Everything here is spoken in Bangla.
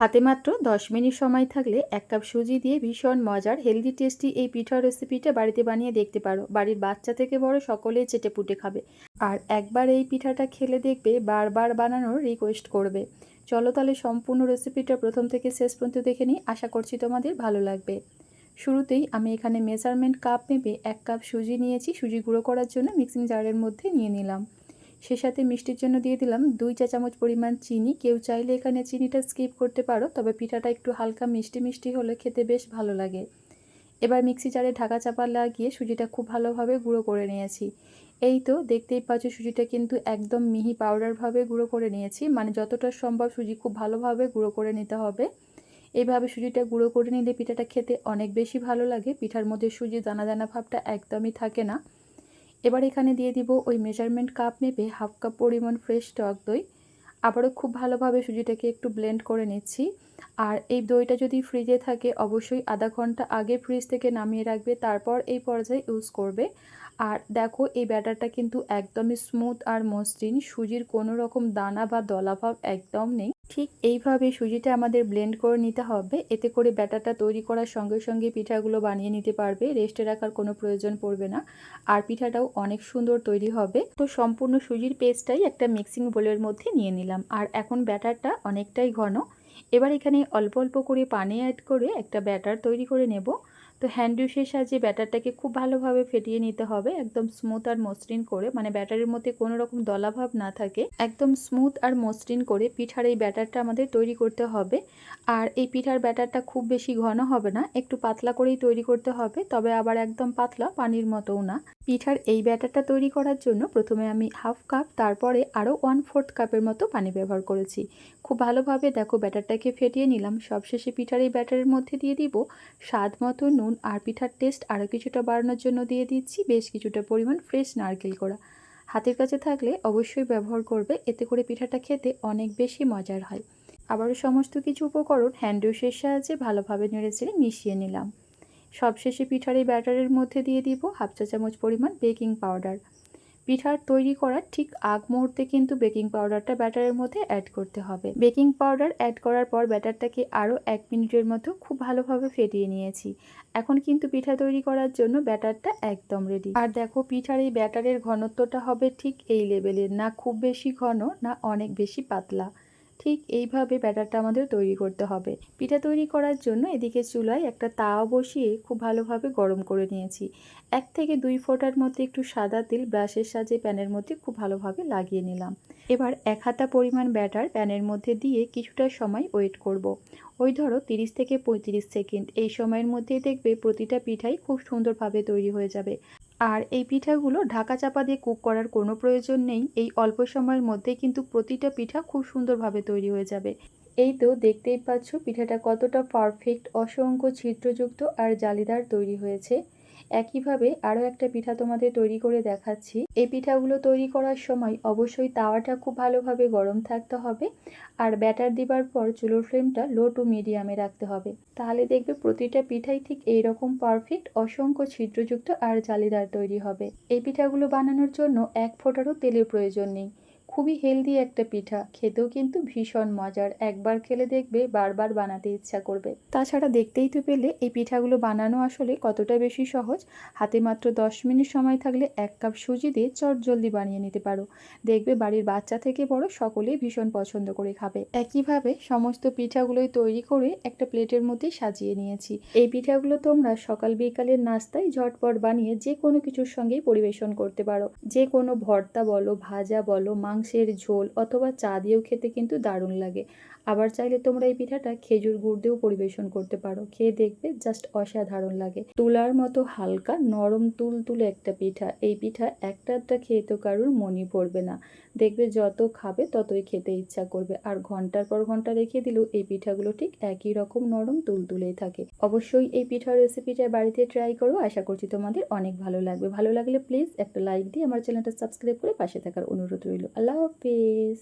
হাতে মাত্র 10 মিনিট সময় থাকলে 1 কাপ সুজি দিয়ে ভীষণ মজার হেলদি টেস্টি এই পিঠার রেসিপিটা বাড়িতে বানিয়ে দেখতে পারো। বাড়ির বাচ্চা থেকে বড় সকলেই চেটেপুটে খাবে। আর একবার এই পিঠাটা খেলে দেখবে বারবার বানানোর রিকোয়েস্ট করবে। চলো তাহলে সম্পূর্ণ রেসিপিটা প্রথম থেকে শেষ পর্যন্ত দেখে নিই। আশা করছি তোমাদের ভালো লাগবে। শুরুতেই আমি এখানে মেজারমেন্ট কাপ মেপে 1 কাপ সুজি নিয়েছি। সুজি গুঁড়ো করার জন্য মিক্সিং জারের মধ্যে নিয়ে নিলাম। সে সাথে মিষ্টির জন্য দিয়ে দিলাম 2 চা চামচ পরিমাণ চিনি। কেউ চাইলে এখানে চিনিটা স্কিপ করতে পারো, তবে পিঠাটা একটু হালকা মিষ্টি মিষ্টি হলে খেতে বেশ ভালো লাগে। এবার মিক্সি জারে ঢাকা চাপা লাগিয়ে সুজিটা খুব ভালোভাবে গুঁড়ো করে নিয়েছি। এই তো দেখতেই পাচ্ছ সুজিটা কিন্তু একদম মিহি পাউডারভাবে গুঁড়ো করে নিয়েছি, মানে যতটা সম্ভব সুজি খুব ভালোভাবে গুঁড়ো করে নিতে হবে। এইভাবে সুজিটা গুঁড়ো করে নিলে পিঠাটা খেতে অনেক বেশি ভালো লাগে। পিঠার মধ্যে সুজি দানা দানা ভাবটা একদমই থাকে না। এবার এখানে দিয়ে দিব ওই মেজারমেন্ট কাপ মেপে 1/2 কাপ পরিমাণ ফ্রেশ টক দই। আবারও খুব ভালোভাবে সুজিটাকে একটু ব্লেন্ড করে নিচ্ছি। আর এই দইটা যদি ফ্রিজে থাকে অবশ্যই আধা ঘন্টা আগে ফ্রিজ থেকে নামিয়ে রাখবে, তারপর এই পর্যায়ে ইউজ করবে। আর দেখো এই ব্যাটারটা কিন্তু একদমই স্মুথ আর মসৃণ, সুজির কোনো রকম দানা বা দলাভাব একদম নেই। ঠিক এইভাবে সুজিটা আমাদের ব্লেন্ড করে নিতে হবে, এতে করে ব্যাটারটা তৈরি করার সঙ্গে সঙ্গে পিঠাগুলো বানিয়ে নিতে পারবে, রেস্টে রাখার কোনো প্রয়োজন পড়বে না। আর পিঠাটাও অনেক সুন্দর তৈরি হবে। তো সম্পূর্ণ সুজির পেস্টটাই একটা মিক্সিং বোলের মধ্যে নিয়ে নিলাম। আর এখন ব্যাটারটা অনেকটাই ঘন। এবার এখানে অল্প অল্প করে পানি অ্যাড করে একটা ব্যাটার তৈরি করে নেব। তো হ্যান্ড ডিশের সাহায্যে ব্যাটারটাকে খুব ভালোভাবে ফেটিয়ে নিতে হবে, একদম স্মুথ আর মসৃণ করে, মানে ব্যাটারের মধ্যে কোনো রকম দলাভাব না থাকে, একদম স্মুথ আর মসৃণ করে পিঠার এই ব্যাটারটা আমাদের তৈরি করতে হবে। আর এই পিঠার ব্যাটারটা খুব বেশি ঘন হবে না, একটু পাতলা করেই তৈরি করতে হবে, তবে আবার একদম পাতলা পানির মতোও না। পিঠার এই ব্যাটারটা তৈরি করার জন্য প্রথমে আমি 1/2 কাপ, তারপরে আরও 1/4 কাপের মতো পানি ব্যবহার করেছি। খুব ভালোভাবে দেখো ব্যাটারটাকে ফেটিয়ে নিলাম। সবশেষে পিঠার এই ব্যাটারের মধ্যে দিয়ে দিব স্বাদ মতো নুন, আর পিঠার টেস্ট আরও কিছুটা বাড়ানোর জন্য দিয়ে দিচ্ছি বেশ কিছুটা পরিমাণ ফ্রেশ নারকেল কোড়া। হাতের কাছে থাকলে অবশ্যই ব্যবহার করবে, এতে করে পিঠাটা খেতে অনেক বেশি মজার হয়। আবারও সমস্ত কিছু উপকরণ হ্যান্ড উইশের সাহায্যে ভালোভাবে নেড়েচেড়ে মিশিয়ে নিলাম। সবশেষে পিঠার এই ব্যাটারের মধ্যে দিয়ে দিব 1/2 চা চামচ পরিমাণ বেকিং পাউডার। পিঠার তৈরি করার ঠিক আগ মুহূর্তে কিন্তু বেকিং পাউডারটা ব্যাটারের মধ্যে অ্যাড করতে হবে। বেকিং পাউডার অ্যাড করার পর ব্যাটারটাকে আরও 1 মিনিটের মতো খুব ভালোভাবে ফেটিয়ে নিয়েছি। এখন কিন্তু পিঠা তৈরি করার জন্য ব্যাটারটা একদম রেডি। আর দেখো পিঠার এই ব্যাটারের ঘনত্বটা হবে ঠিক এই লেভেলের, না খুব বেশি ঘন না অনেক বেশি পাতলা। ঠিক এইভাবে ব্যাটারটা আমাদের তৈরি করতে হবে। পিঠা তৈরি করার জন্য এদিকে চুলায় একটা তাওয়া বসিয়ে খুব ভালোভাবে গরম করে নিয়েছি। 1 থেকে 2 ফোঁটার মতো একটু সাদা তেল ব্রাশের সাহায্যে প্যানের মধ্যে খুব ভালোভাবে লাগিয়ে নিলাম। এবার 1 হাতা পরিমাণ ব্যাটার প্যানের মধ্যে দিয়ে কিছুটা সময় ওয়েট করব। ওই ধরো 30 থেকে 35 সেকেন্ড। এই সময়ের মধ্যেই দেখবে প্রতিটা পিঠাই খুব সুন্দরভাবে তৈরি হয়ে যাবে। আর এই পিঠাগুলো ঢাকা চাপা দিয়ে কুক করার কোনো প্রয়োজন নেই, এই অল্প সময়ের মধ্যেই কিন্তু প্রতিটা পিঠা খুব সুন্দরভাবে তৈরি হয়ে যাবে। এই তো দেখতেই পাচ্ছ পিঠাটা কতটা পারফেক্ট, অসংখ্য ছিদ্রযুক্ত আর জালিদার তৈরি হয়েছে। একইভাবে আরও একটা পিঠা তোমাদের তৈরি করে দেখাচ্ছি। এই পিঠাগুলো তৈরি করার সময় অবশ্যই তাওয়াটা খুব ভালোভাবে গরম থাকতে হবে, আর ব্যাটার দিবার পর চুলোর ফ্লেমটা লো টু মিডিয়ামে রাখতে হবে। তাহলে দেখবে প্রতিটা পিঠাই ঠিক এইরকম পারফেক্ট, অসংখ্য ছিদ্রযুক্ত আর জালিদার তৈরি হবে। এই পিঠাগুলো বানানোর জন্য 1 ফোঁটারও তেলের প্রয়োজন নেই। খুবই হেলদি একটা পিঠা, খেতেও কিন্তু ভীষণ মজার। একবার খেলে দেখবে বারবার বানাতে ইচ্ছা করবে। তাছাড়া দেখতেই তো পেলে এই পিঠাগুলো বানানো আসলে কতটা বেশি সহজ। হাতে মাত্র 10 মিনিট সময় থাকলে 1 কাপ সুজি দিয়ে চটজলদি বানিয়ে নিতে পারো। দেখবে বাড়ির বাচ্চা থেকে বড় সকলেই ভীষণ পছন্দ করে খাবে। একইভাবে সমস্ত পিঠাগুলোই তৈরি করে একটা প্লেটের মধ্যে সাজিয়ে নিয়েছি। এই পিঠাগুলো তোমরা সকাল বিকালের নাস্তায় ঝটপট বানিয়ে যে কোনো কিছুর সঙ্গেই পরিবেশন করতে পারো। যে কোনো ভর্তা বলো, ভাজা বলো, মাংসের ঝোল অথবা চা দিয়েও খেতে কিন্তু দারুণ লাগে। আবার চাইলে তোমরা এই পিঠাটা খেজুর গুড় দিয়েও পরিবেশন করতে পারো, খেয়ে দেখবে জাস্ট অসাধারণ লাগে। তুলার মতো হালকা নরম তুলতুলে একটা পিঠা। এই পিঠা একটা খেয়ে তো কারুর মনই পড়বে না, দেখবে যত খাবে ততই খেতে ইচ্ছা করবে। আর ঘন্টার পর ঘন্টা রেখে দিলেও এই পিঠাগুলো ঠিক একই রকম নরম তুলতুলেই থাকে। অবশ্যই এই পিঠার রেসিপিটা বাড়িতে ট্রাই করো, আশা করছি তোমাদের অনেক ভালো লাগবে। ভালো লাগলে প্লিজ একটা লাইক দিয়ে আমার চ্যানেলটা সাবস্ক্রাইব করে পাশে থাকার অনুরোধ রইল। আল্লাহ হাফেজ।